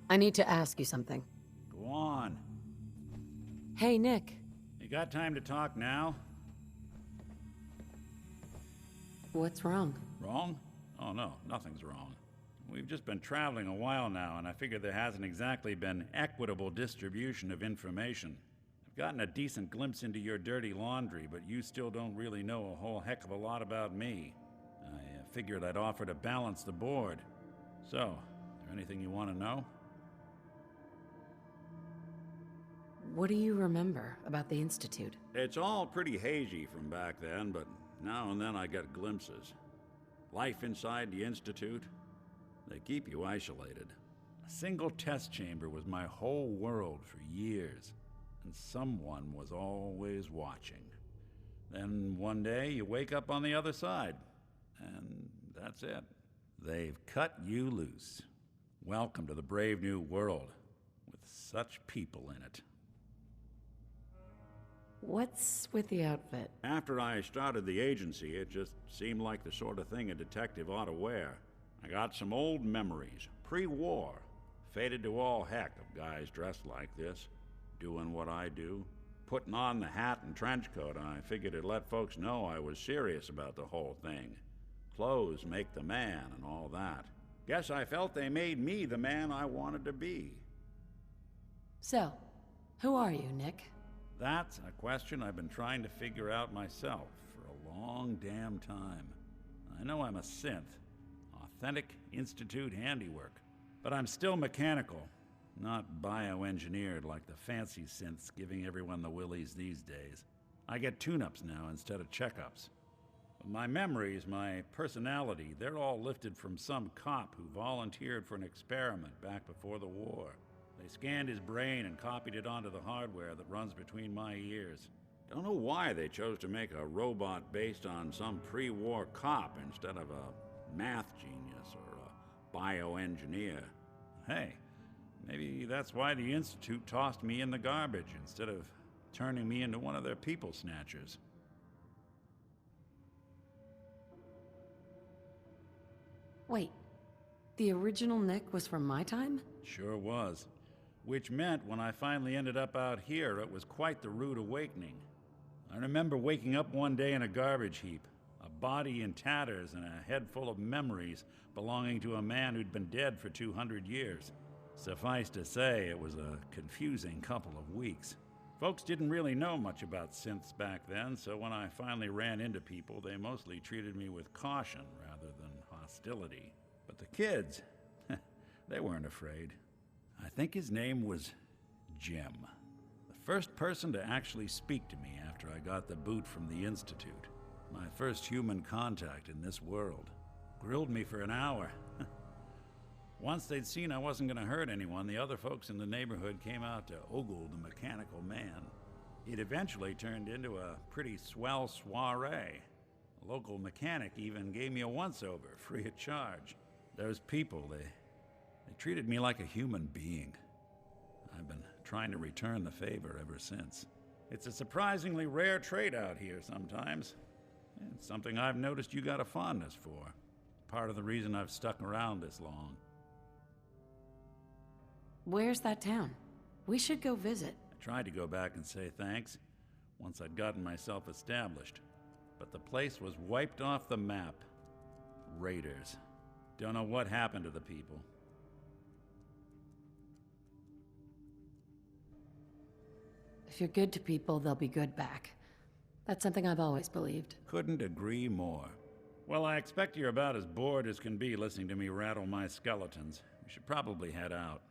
I need to ask you something. Go on. Hey, Nick. You got time to talk now? What's wrong? Wrong? Oh no, nothing's wrong. We've just been traveling a while now, and I figure there hasn't exactly been equitable distribution of information. I've gotten a decent glimpse into your dirty laundry, but you still don't really know a whole heck of a lot about me. I figured I'd offer to balance the board. So, is there anything you want to know? What do you remember about the Institute? It's all pretty hazy from back then, but now and then I get glimpses. Life inside the Institute, they keep you isolated. A single test chamber was my whole world for years, and someone was always watching. Then one day you wake up on the other side, and that's it. They've cut you loose. Welcome to the brave new world, with such people in it. What's with the outfit? After I started the agency, it just seemed like the sort of thing a detective ought to wear. I got some old memories, pre-war. Faded to all heck of guys dressed like this, doing what I do. Putting on the hat and trench coat, I figured it'd let folks know I was serious about the whole thing. Clothes make the man and all that. Guess I felt they made me the man I wanted to be. So, who are you, Nick? That's a question I've been trying to figure out myself for a long damn time. I know I'm a synth, authentic Institute handiwork, but I'm still mechanical, not bioengineered like the fancy synths giving everyone the willies these days. I get tune-ups now instead of checkups. But my memories, my personality, they're all lifted from some cop who volunteered for an experiment back before the war. They scanned his brain and copied it onto the hardware that runs between my ears. Don't know why they chose to make a robot based on some pre-war cop instead of a math genius or a bioengineer. Hey, maybe that's why the Institute tossed me in the garbage instead of turning me into one of their people snatchers. Wait, the original Nick was from my time? Sure was. Which meant when I finally ended up out here, it was quite the rude awakening. I remember waking up one day in a garbage heap, a body in tatters and a head full of memories belonging to a man who'd been dead for 200 years. Suffice to say, it was a confusing couple of weeks. Folks didn't really know much about synths back then, so when I finally ran into people, they mostly treated me with caution rather than hostility. But the kids, they weren't afraid. I think his name was Jim. The first person to actually speak to me after I got the boot from the Institute. My first human contact in this world. Grilled me for an hour. Once they'd seen I wasn't going to hurt anyone, the other folks in the neighborhood came out to ogle the mechanical man. It eventually turned into a pretty swell soiree. A local mechanic even gave me a once-over, free of charge. Those people, they treated me like a human being. I've been trying to return the favor ever since. It's a surprisingly rare trait out here sometimes. It's something I've noticed you got a fondness for. Part of the reason I've stuck around this long. Where's that town? We should go visit. I tried to go back and say thanks once I'd gotten myself established, but the place was wiped off the map. Raiders. Don't know what happened to the people. If you're good to people, they'll be good back. That's something I've always believed. Couldn't agree more. Well, I expect you're about as bored as can be listening to me rattle my skeletons. We should probably head out.